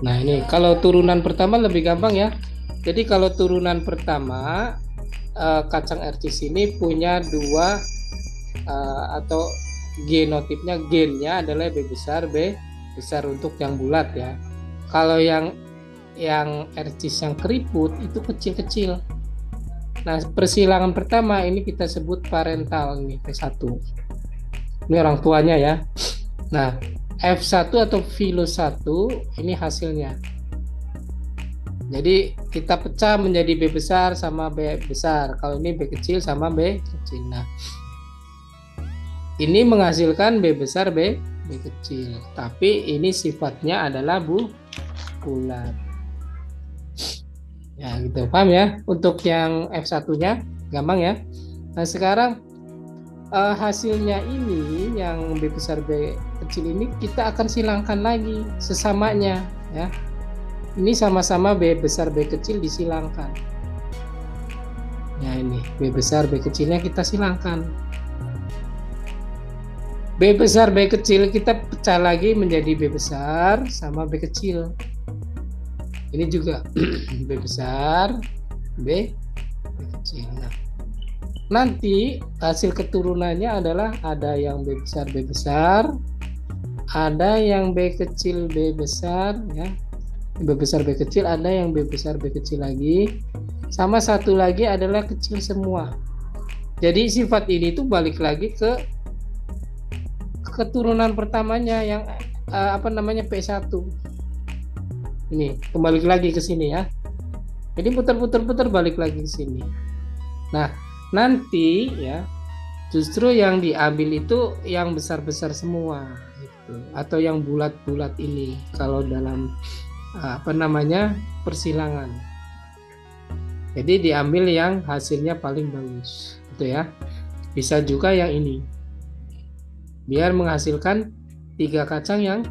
Nah ini kalau turunan pertama lebih gampang ya. Jadi kalau turunan pertama kacang RCC ini punya dua atau genotipnya, gennya adalah B besar untuk yang bulat ya. Kalau yang RCC yang keriput itu kecil-kecil. Nah persilangan pertama ini kita sebut parental nih P1. Ini orang tuanya ya. Nah F1 atau filo 1 ini hasilnya. Jadi kita pecah menjadi B besar sama B besar. Kalau ini B kecil sama B kecil. Nah, ini menghasilkan B besar B kecil. Tapi ini sifatnya adalah bulat. Ya gitu, paham ya? Untuk yang F1-nya gampang ya. Nah sekarang hasilnya ini yang B besar B kecil ini kita akan silangkan lagi sesamanya ya. Ini sama-sama B besar B kecil disilangkan. Ya ini B besar B kecilnya kita silangkan. B besar B kecil kita pecah lagi menjadi B besar sama B kecil. Ini juga B besar B kecil. Nah, nanti hasil keturunannya adalah ada yang B besar, ada yang B kecil B besar ya. B besar B kecil, ada yang B besar B kecil lagi, sama satu lagi adalah kecil semua. Jadi sifat ini tuh balik lagi ke keturunan pertamanya yang P1. Ini kembali lagi ke sini ya. Jadi putar balik lagi ke sini. Nah nanti ya justru yang diambil itu yang besar-besar semua gitu. Atau yang bulat-bulat ini kalau dalam persilangan. Jadi diambil yang hasilnya paling bagus gitu ya. Bisa juga yang ini biar menghasilkan 3 kacang yang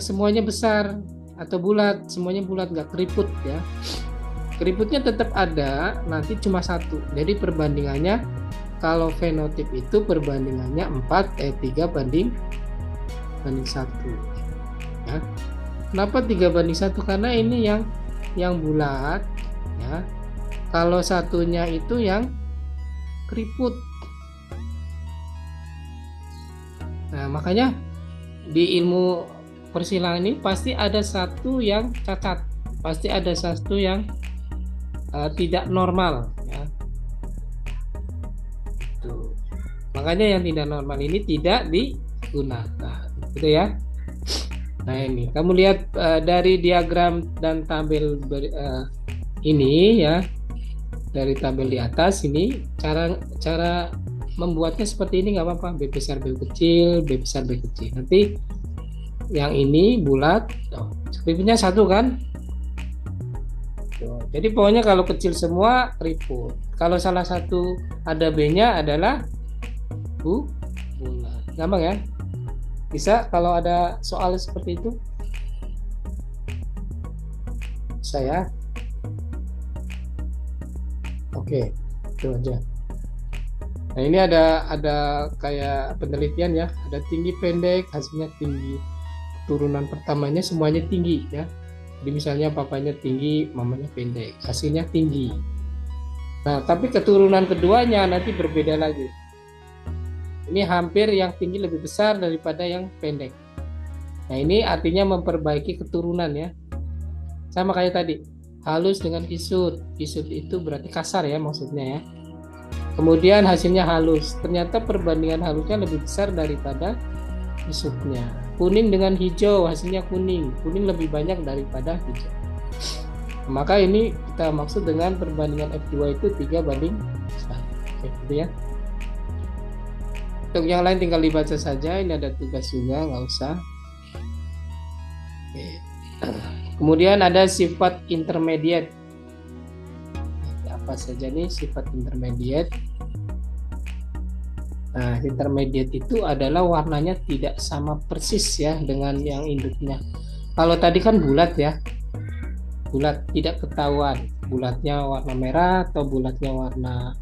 semuanya besar atau bulat, semuanya bulat nggak keriput ya. Keriputnya tetap ada, nanti cuma 1. Jadi perbandingannya kalau fenotip itu perbandingannya 3 banding 1 ya. Kenapa 3:1? Karena ini yang bulat ya. Kalau satunya itu yang keriput. Nah, makanya di ilmu persilangan ini pasti ada satu yang cacat. Pasti ada satu yang tidak normal ya. Tuh. Makanya yang tidak normal ini tidak digunakan. Gitu ya. Nah ini kamu lihat dari diagram dan tabel ini ya, dari tabel di atas ini cara membuatnya seperti ini nggak apa-apa. B besar B kecil, B besar B kecil. Nanti yang ini bulat, keriputnya 1 kan? Tuh. Jadi pokoknya kalau kecil semua keriput. Kalau salah satu ada B-nya adalah bulat. Gampang ya? Bisa kalau ada soal seperti itu? Saya oke, itu aja. Nah ini ada kayak penelitian ya, ada tinggi pendek, hasilnya tinggi. Turunan pertamanya semuanya tinggi ya. Jadi misalnya papanya tinggi, mamanya pendek, hasilnya tinggi. Nah tapi keturunan keduanya nanti berbeda lagi. Ini hampir yang tinggi lebih besar daripada yang pendek. Nah ini artinya memperbaiki keturunan ya. Sama kayak tadi, halus dengan kisut. Kisut itu berarti kasar ya maksudnya ya. Kemudian hasilnya halus. Ternyata perbandingan halusnya lebih besar daripada kisutnya. Kuning dengan hijau, hasilnya kuning. Kuning lebih banyak daripada hijau. Maka ini kita maksud dengan perbandingan F2 itu 3:1. Oke, gitu ya. Untuk yang lain tinggal dibaca saja. Ini ada tugas juga, nggak usah. Oke. Kemudian ada sifat intermediate. Apa saja nih sifat intermediate? Nah, intermediate itu adalah warnanya tidak sama persis ya dengan yang induknya. Kalau tadi kan bulat ya, bulat tidak ketahuan bulatnya warna merah atau bulatnya warna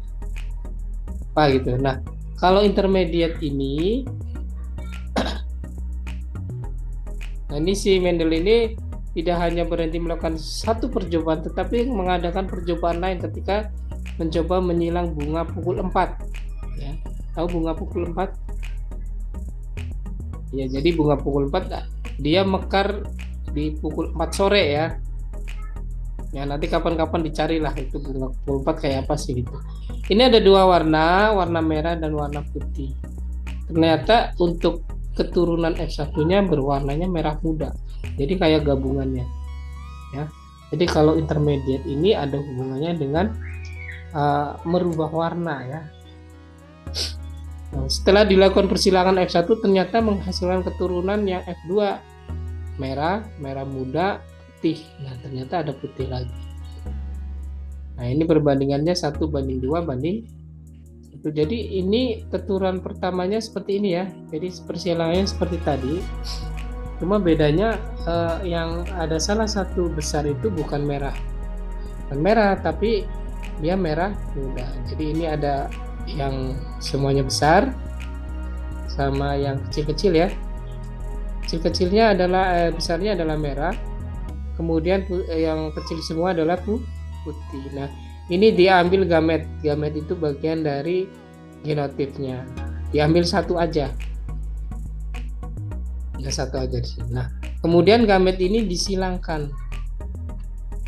apa gitu. Nah, kalau intermediate ini, nah ini si Mendel ini tidak hanya berhenti melakukan satu percobaan, tetapi mengadakan percobaan lain ketika mencoba menyilang bunga pukul 4. Ya, tahu bunga pukul 4? Ya, jadi bunga pukul 4 dia mekar di pukul 4 sore ya. Ya, nanti kapan-kapan dicarilah itu bunga pukul 4 kayak apa sih gitu. Ini ada dua warna, warna merah dan warna putih. Ternyata untuk keturunan F1-nya berwarnanya merah muda. Jadi kayak gabungannya. Ya. Jadi kalau intermediate ini ada hubungannya dengan merubah warna ya. Nah, setelah dilakukan persilangan F1 ternyata menghasilkan keturunan yang F2 merah muda, putih. Nah, ternyata ada putih lagi. Nah, ini perbandingannya 1:2:1. Jadi ini keturunan pertamanya seperti ini ya. Jadi persilangannya seperti tadi. Cuma bedanya yang ada salah satu besar itu bukan merah. Bukan merah, tapi dia merah muda. Jadi ini ada yang semuanya besar sama yang kecil-kecil ya. Kecil-kecilnya adalah besarnya adalah merah. Kemudian yang kecil semua adalah putih. Nah, ini diambil gamet. Gamet itu bagian dari genotipnya. Diambil satu aja. Ya, satu aja di sini. Nah, kemudian gamet ini disilangkan.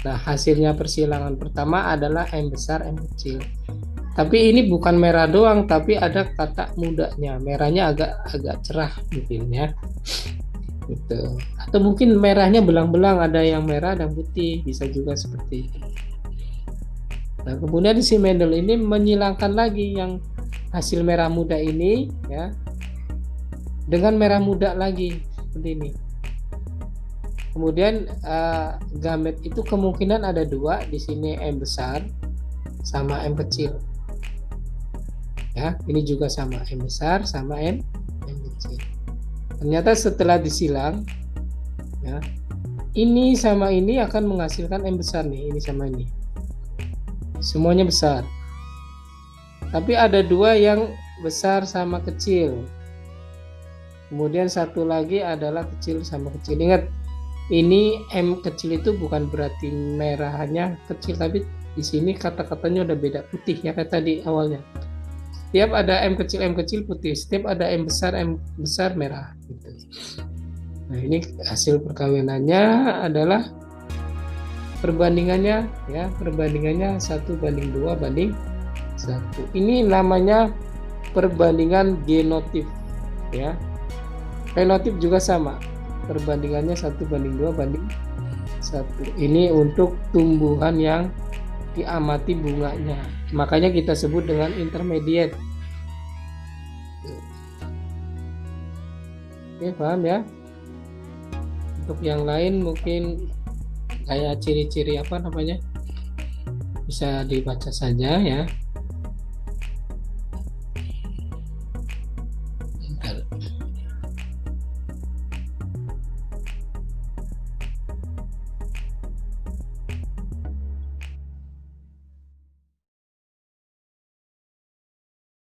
Nah, hasilnya persilangan pertama adalah M besar, M kecil. Tapi ini bukan merah doang, tapi ada kata mudanya. Merahnya agak cerah mungkin ya. Gitu. Atau mungkin merahnya belang-belang, ada yang merah dan putih, bisa juga seperti itu. Nah, kemudian si Mendel ini menyilangkan lagi yang hasil merah muda ini ya dengan merah muda lagi seperti ini. Kemudian gamet itu kemungkinan ada dua, di sini M besar sama M kecil. Ya, ini juga sama M besar sama M kecil. Ternyata setelah disilang ya, ini sama ini akan menghasilkan M besar nih, ini sama ini. Semuanya besar. Tapi ada dua yang besar sama kecil. Kemudian satu lagi adalah kecil sama kecil. Ingat, ini M kecil itu bukan berarti merahnya kecil, tapi di sini kata-katanya udah beda, putih ya kayak tadi awalnya. Setiap ada M kecil putih, setiap ada M besar merah gitu. Nah, ini hasil perkawinannya adalah perbandingannya ya, perbandingannya 1:2:1. Ini namanya perbandingan genotip ya. Fenotip juga sama, perbandingannya 1:2:1. Ini untuk tumbuhan yang diamati bunganya, makanya kita sebut dengan intermediate. Oke, paham ya? Untuk yang lain mungkin kayak ciri-ciri apa namanya bisa dibaca saja ya.